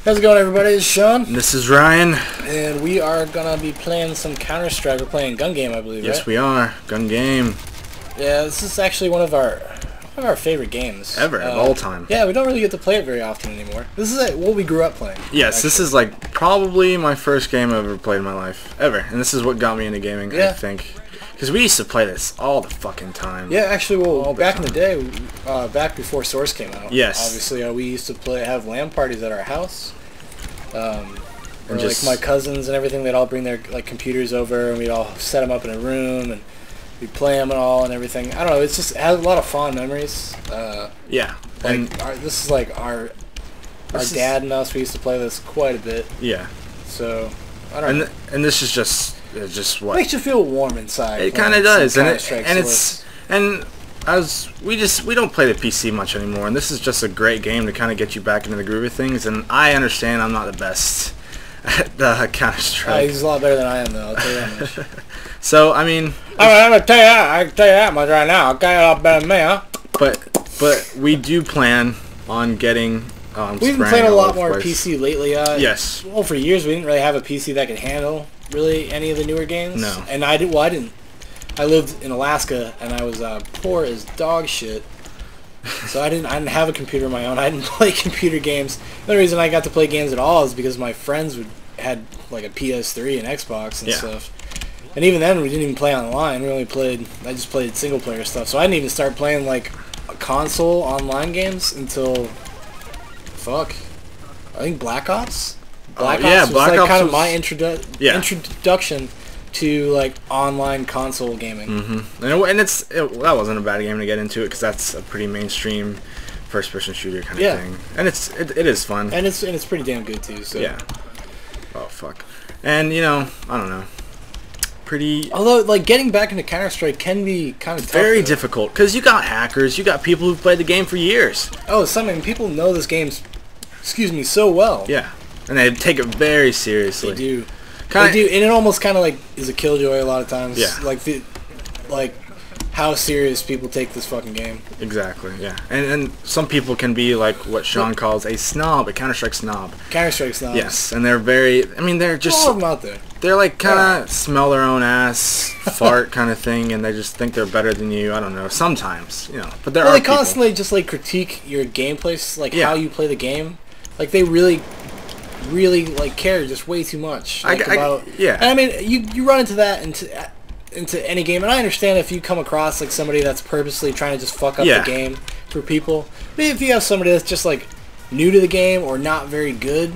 How's it going, everybody? It's Sean. And this is Ryan. And we are going to be playing some Counterstrike. We're playing Gun Game, I believe, Yes, right? we are. Gun Game. Yeah, this is actually one of our favorite games. Ever, of all time. Yeah, we don't really get to play it very often anymore. This is what we grew up playing. Yes, actually. This is like probably my first game I've ever played in my life. Ever. And this is what got me into gaming, I think. Because we used to play this all the fucking time. Yeah, actually, well, back in the day, back before Source came out. Yes. Obviously, we used to have LAN parties at our house. Or just, like my cousins and everything, they'd all bring their computers over, and we'd all set them up in a room, and we'd play them and all and everything. I don't know. It has a lot of fond memories. yeah. Like this is like our dad and us. We used to play this quite a bit. Yeah. So I don't know. And this is just what makes you feel warm inside. It kind of does, and we don't play the PC much anymore, and this is just a great game to kind of get you back into the groove of things. And I understand I'm not the best at the Counter-Strike. He's a lot better than I am, though. I'll tell you that much. So I mean, I'm gonna tell you that. I can tell you that much right now. Okay, a lot better than me, huh? But we do plan on getting. We've been playing a lot more PC lately. Yes. Well, for years we didn't really have a PC that could handle really any of the newer games. No. And I didn't. I lived in Alaska and I was poor as dog shit. So I didn't have a computer of my own. I didn't play computer games. The only reason I got to play games at all is because my friends had like a PS3 and Xbox and stuff. And even then we didn't even play online. I just played single player stuff. So I didn't even start playing like console online games until I think Black Ops. Black Ops was like kind of my introduction to like online console gaming. Mm-hmm. And that wasn't a bad game to get into it because that's a pretty mainstream first-person shooter kind of thing. And it is fun. And it's pretty damn good too. So. Yeah. Oh fuck. And I don't know. Although like getting back into Counter-Strike can be kind of tough. Very difficult because you got hackers, you got people who've played the game for years. Oh, people know this game. So well. Yeah, and they take it very seriously. They do. They do, and it almost kind of like is a killjoy a lot of times. Yeah. Like how serious people take this fucking game. Exactly. Yeah, and some people can be like what Sean calls a snob, a Counter-Strike snob. Counter-Strike snobs. Yes, and they're very. I mean, they're just. All of them out there. They're like kind of smell their own ass, fart kind of thing, and they just think they're better than you. I don't know. Sometimes, but they constantly just like critique your gameplay, like how you play the game. Like they really like care just way too much about. And I mean, you run into that into any game, and I understand if you come across like somebody that's purposely trying to just fuck up the game for people. But if you have somebody that's just like new to the game or not very good,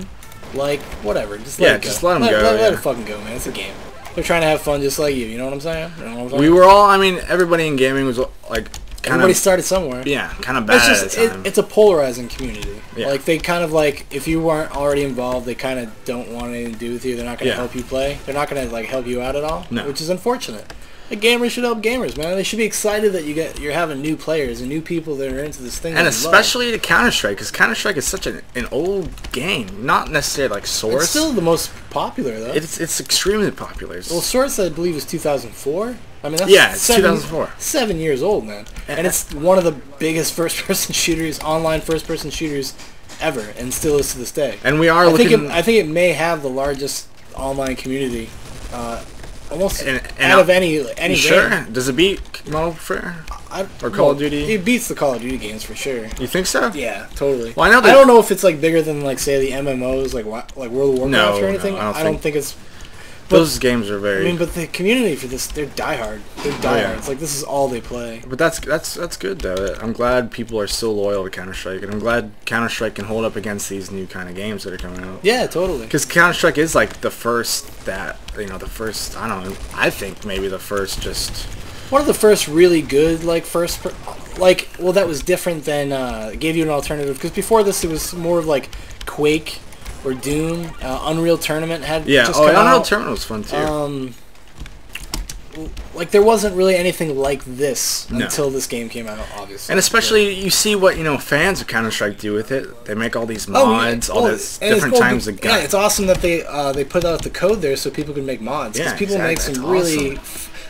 like whatever, just let it go. Just let them go. Let it fucking go, man. It's a game. They're trying to have fun just like you. You know what I'm saying? We were all. I mean, everybody in gaming was like. Everybody started somewhere. Yeah, kind of bad at the time. It's a polarizing community. Yeah. Like, they kind of, like, if you weren't already involved, they kind of don't want anything to do with you. They're not going to help you play. They're not going to, like, help you out at all. No. Which is unfortunate. Like, gamers should help gamers, man. They should be excited that you're having new players and new people that are into this thing. And especially the Counter-Strike, because Counter-Strike is such an old game. Not necessarily like Source. It's still the most popular, though. It's extremely popular. Well, Source, I believe, is 2004. I mean, that's it's 2004. 7 years old, man. And it's one of the biggest first-person shooters, online first-person shooters ever, and still is to this day. And we are I think it may have the largest online community, almost out of any game. Sure? Does it beat Modern Warfare or Call of Duty? It beats the Call of Duty games for sure. You think so? Yeah, totally. Well, I don't know if it's like bigger than like say the MMOs, like World of Warcraft or anything. No, I don't think it's. Those games are very. I mean, but the community for this, they're diehard. They're diehard. It's like this is all they play. But that's good though. I'm glad people are still loyal to Counter-Strike, and I'm glad Counter-Strike can hold up against these new kind of games that are coming out. Yeah, totally. Because Counter-Strike is like the first I don't know. I think maybe the first just. One of the first really good that was different than gave you an alternative. Because before this, it was more of like Quake. Or Doom, Unreal Tournament had just come out. Unreal Tournament was fun too. Like there wasn't really anything like this until this game came out, obviously. And especially you see what fans of Counter-Strike do with it. They make all these mods, all this different times of gun. Yeah, it's awesome that they put out the code there so people can make mods. Because people make some really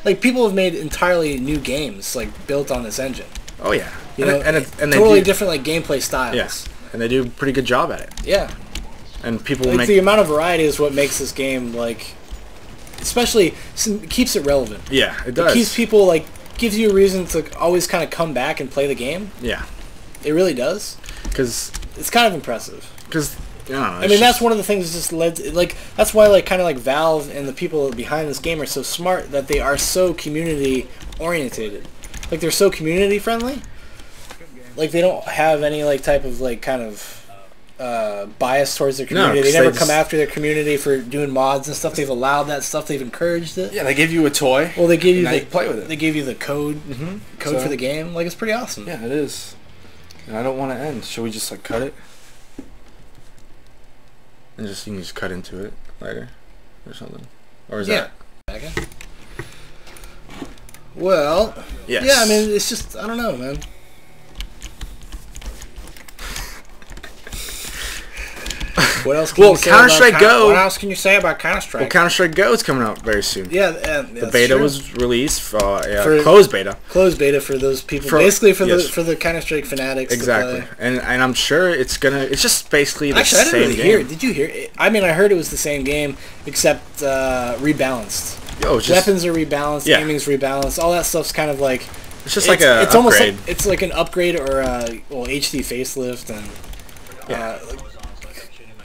like people have made entirely new games like built on this engine. Oh yeah, and totally different like gameplay styles. Yeah, and they do a pretty good job at it. Yeah. and people like make the amount of variety is what makes this game like, especially keeps it relevant. Yeah, it does. It keeps people like gives you a reason to always kind of come back and play the game. Yeah, it really does. Because it's kind of impressive. Because I mean, that's one of the things that just led to, like, that's why, like, kind of like Valve and the people behind this game are so smart, that they are so community orientated. Like, they're so community friendly. Like, they don't have any, like, type of, like, kind of bias towards their community. They never come after their community for doing mods and stuff. They've allowed that stuff. They've encouraged it. Yeah, they give you a toy. Well, they give you you play with it. They give you the code for the game. Like, it's pretty awesome. Yeah, it is. And I don't want to end. Should we just, like, cut it? And you can just cut into it later, or something, or is that? Yeah. Well. Yes. Yeah, I mean, it's just I don't know, man. What else can you say Counterstrike Go. What else can you say about Counterstrike? Well, Counterstrike Go is coming out very soon. Yeah, the beta was released for for closed beta. Closed beta for those people, basically for the Counterstrike fanatics. Exactly, and I'm sure it's just basically the Actually, I didn't same really game. hear it. Did you hear it? I mean, I heard it was the same game except rebalanced. Weapons are rebalanced, aiming's rebalanced. All that stuff's kind of like it's just like a it's upgrade. Almost like it's like an upgrade or a HD facelift and.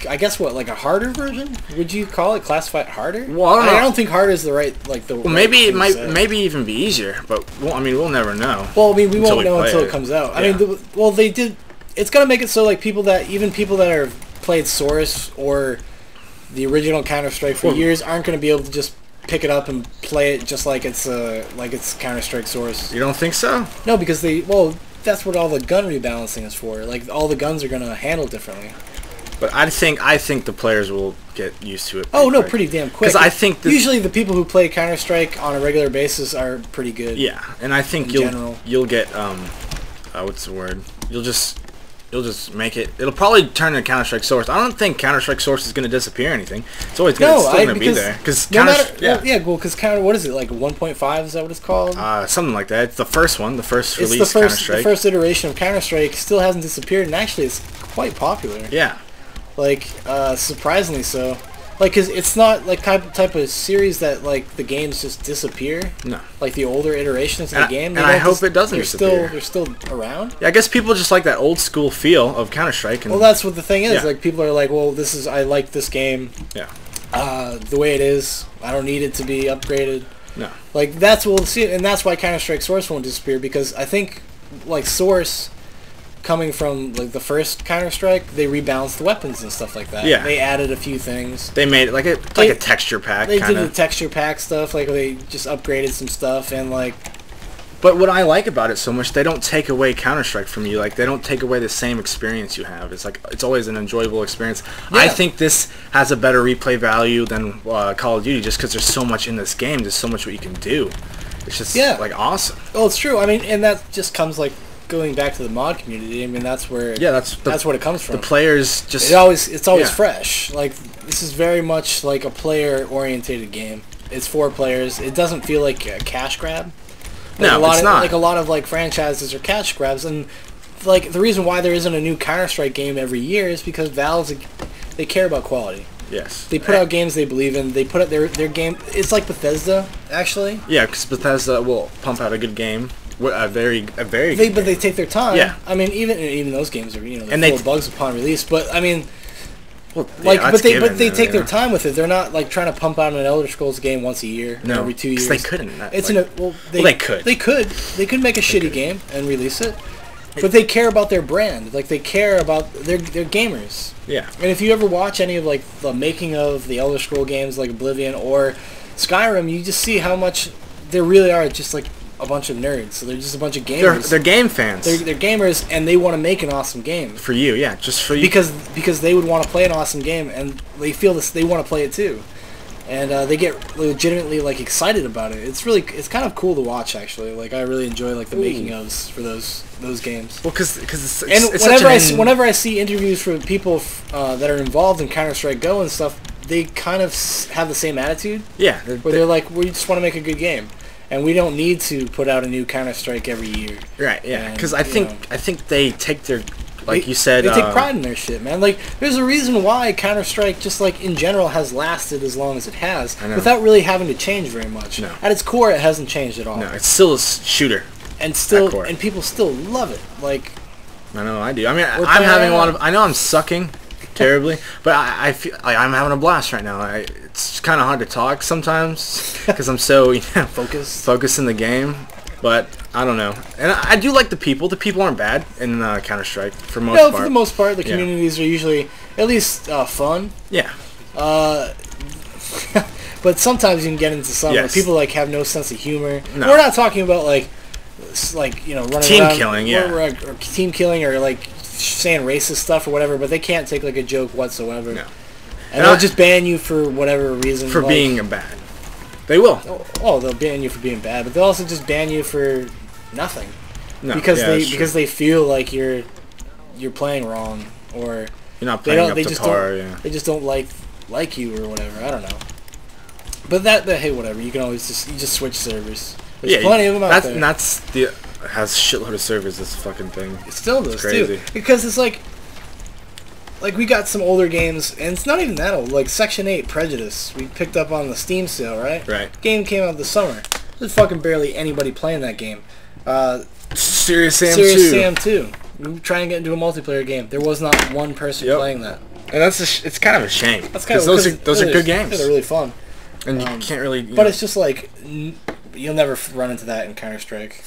I guess like a harder version? Would you call it classified harder? Well, I don't think harder is the right the. Well, maybe it might maybe even be easier, but I mean we'll never know. Well, I mean we won't know until it comes out. I mean, they did. It's gonna make it so like people that are played Source or the original Counter-Strike for years aren't gonna be able to just pick it up and play it just like it's Counter-Strike Source. You don't think so? No, because that's what all the gun rebalancing is for. Like all the guns are gonna handle differently. But I think the players will get used to it. Pretty damn quick. Because I think usually the people who play Counter-Strike on a regular basis are pretty good. Yeah, and I think you'll get what's the word? You'll just make it. It'll probably turn into Counter-Strike Source. I don't think Counter-Strike Source is going to disappear or anything. It's always still going to be there. Because what is it, like 1.5? Is that what it's called? Something like that. It's the first one, the first release Counter-Strike. The first iteration of Counter-Strike still hasn't disappeared, and actually it's quite popular. Yeah. Like, surprisingly so. Like, cause it's not like type of series that like the games just disappear. No. Like the older iterations of the game. And I hope it doesn't disappear. They're still around. Yeah, I guess people just like that old school feel of Counter-Strike. Well, that's what the thing is. Yeah. Like people are like, well, I like this game. Yeah. The way it is. I don't need it to be upgraded. No. Like that's we'll see, and that's why Counter-Strike Source won't disappear, because I think like Source. Coming from like the first Counter-Strike, they rebalanced the weapons and stuff like that. Yeah. They added a few things. They made it like a texture pack. They did the texture pack stuff. Like they just upgraded some stuff and like. But what I like about it so much, they don't take away Counter-Strike from you. Like they don't take away the same experience you have. It's like it's always an enjoyable experience. Yeah. I think this has a better replay value than Call of Duty, just because there's so much in this game. There's so much what you can do. It's just like awesome. Well, it's true. I mean, and that just comes like. Going back to the mod community, I mean that's where that's what it comes from. The players just it's always fresh. Like this is very much like a player oriented game. It's for players. It doesn't feel like a cash grab. Like it's not. Like a lot of like franchises are cash grabs, and like the reason why there isn't a new Counter-Strike game every year is because Valve's they care about quality. Yes. They put out games they believe in. They put out their game. It's like Bethesda, actually. Yeah, because Bethesda will pump out a good game. A very but they take their time. Yeah. I mean, even those games are they're full of bugs upon release. But I mean, but they take their time with it. They're not like trying to pump out an Elder Scrolls game once a year, or every 2 years. They couldn't. They could. They could make a shitty game and release it. But they care about their brand. Like they care about they're gamers. Yeah. And if you ever watch any of like the making of the Elder Scroll games like Oblivion or Skyrim, you just see how much there really are just like a bunch of nerds. So they're just a bunch of gamers. They're game fans. They're gamers, and they want to make an awesome game for you. Yeah, just for you. Because they would want to play an awesome game, and they feel this. They want to play it too, and they get legitimately like excited about it. It's kind of cool to watch actually. Like I really enjoy like the making ofs for those games. Well, because whenever I see interviews from people that are involved in Counter-Strike Go and stuff, they kind of have the same attitude. Yeah, they're like, we just want to make a good game. And we don't need to put out a new Counter-Strike every year. Right, yeah. Because I think they take their like you said, they take pride in their shit, man. Like, there's a reason why Counter-Strike, just like in general, has lasted as long as it has, without really having to change very much. No. At its core, it hasn't changed at all. No, it's still a shooter. And people still love it. Like, I know I do. I mean, I'm having a lot of. I know I'm sucking terribly, but I feel like I'm having a blast right now. It's kind of hard to talk sometimes because I'm so focused in the game. But I don't know, and I do like the people. The people aren't bad in Counter-Strike for most part. For the most part, the communities are usually at least fun. Yeah. But sometimes you can get into some where people like have no sense of humor. No. We're not talking about like you know, running team around, killing, or team killing, or like saying racist stuff or whatever. But they can't take like a joke whatsoever. No. And they'll just ban you for whatever reason. For being bad. They will. Oh, they'll ban you for being bad, but they'll also just ban you for nothing. No, because they feel like you're playing wrong, or you're not playing up to par. They just don't like you or whatever. I don't know. But hey, whatever. You can always just switch servers. There's plenty of them out there. And that's the has a shitload of servers. This fucking thing. It still does crazy. Too, because it's like we got some older games, and it's not even that old. Like Section 8 Prejudice, we picked up on the Steam sale, right? Right. Game came out this summer. There's fucking barely anybody playing that game. Serious Sam 2. Serious Sam 2. We try and get into a multiplayer game. There was not one person playing that. And it's kind of a shame. That's kind of those are good games. They're really fun. And you can't really. But it's just like you'll never run into that in Counter-Strike.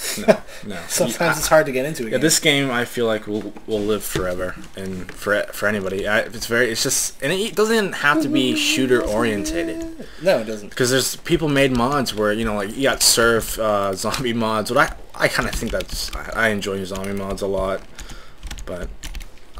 No. Sometimes it's hard to get into again. Yeah, this game I feel like will live forever, and for anybody. It's just, and it doesn't have to be shooter orientated. No, it doesn't. Because there's people made mods where like you got surf zombie mods. But I kind of think I enjoy zombie mods a lot, but.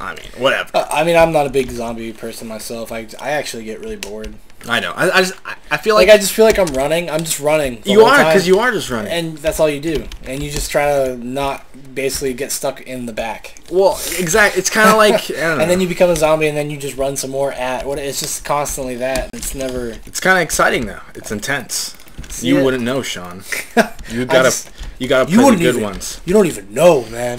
I mean, whatever. I'm not a big zombie person myself. I actually get really bored. I know. I feel like I just feel like I'm running. I'm just running. You are, because you are just running, and that's all you do. And you just try to not basically get stuck in the back. Well, exactly. It's kind of like I don't know. And then you become a zombie, and then you just run some more It's just constantly that. It's never. It's kind of exciting though. It's intense. You wouldn't know, Sean. You gotta play the good ones. You don't even know, man.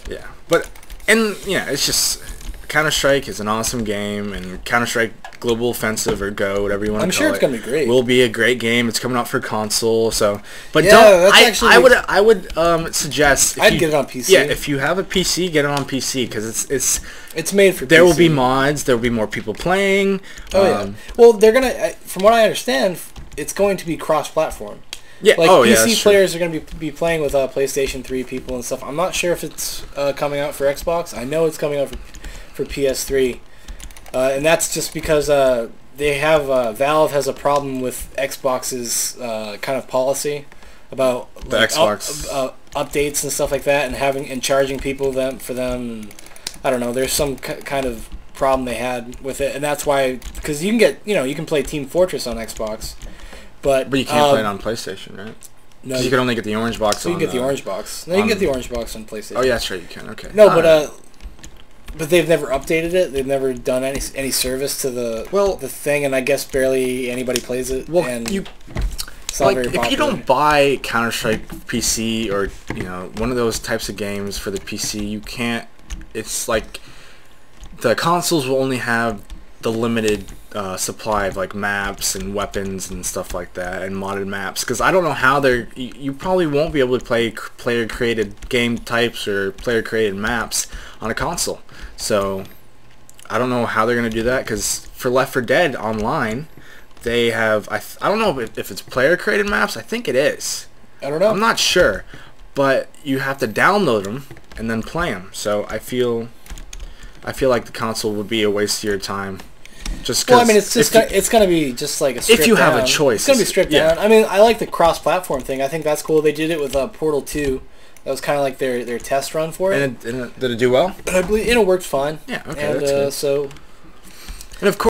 Yeah, but. And, it's just, Counter-Strike is an awesome game, and Counter-Strike Global Offensive, or Go, whatever you want to call it. I'm sure it's going to be great. Will be a great game. It's coming out for console, so. But I would suggest. I'd get it on PC. Yeah, if you have a PC, get it on PC, because it's made for PC. There will be mods, there will be more people playing. Oh, yeah. Well, they're going to, from what I understand, it's going to be cross-platform. Yeah. PC players are going to be playing with PlayStation 3 people and stuff. I'm not sure if it's coming out for Xbox. I know it's coming out for PS3, and that's just because they have Valve has a problem with Xbox's kind of policy about the Xbox updates and stuff like that, and charging people for them. I don't know. There's some kind of problem they had with it, and that's why, because you can get you can play Team Fortress on Xbox. But you can't play it on PlayStation, right? No, you can only get the orange box. So you can get the orange box. No, you can get the orange box on PlayStation. Oh yeah, that's right. You can. Okay. No, but they've never updated it. They've never done any service to the thing, and I guess barely anybody plays it. Well, and it's not very popular. If you don't buy Counter-Strike PC or one of those types of games for the PC, you can't. It's like the consoles will only have the limited supply of like maps and weapons and stuff like that, and modded maps, because I don't know how you probably won't be able to play player created game types or player created maps on a console. So I don't know how they're going to do that, because for Left 4 Dead Online they have I don't know if it's player created maps. I think it is. I don't know. I'm not sure, but you have to download them and then play them. So I feel like the console would be a waste of your time. Well, I mean, it's going to be just like a stripped down. If you have a choice. It's going to be stripped down. I mean, I like the cross-platform thing. I think that's cool. They did it with Portal 2. That was kind of like their test run for it. And did it do well? I believe it worked fine. Yeah, okay, and, that's good. So... And of course...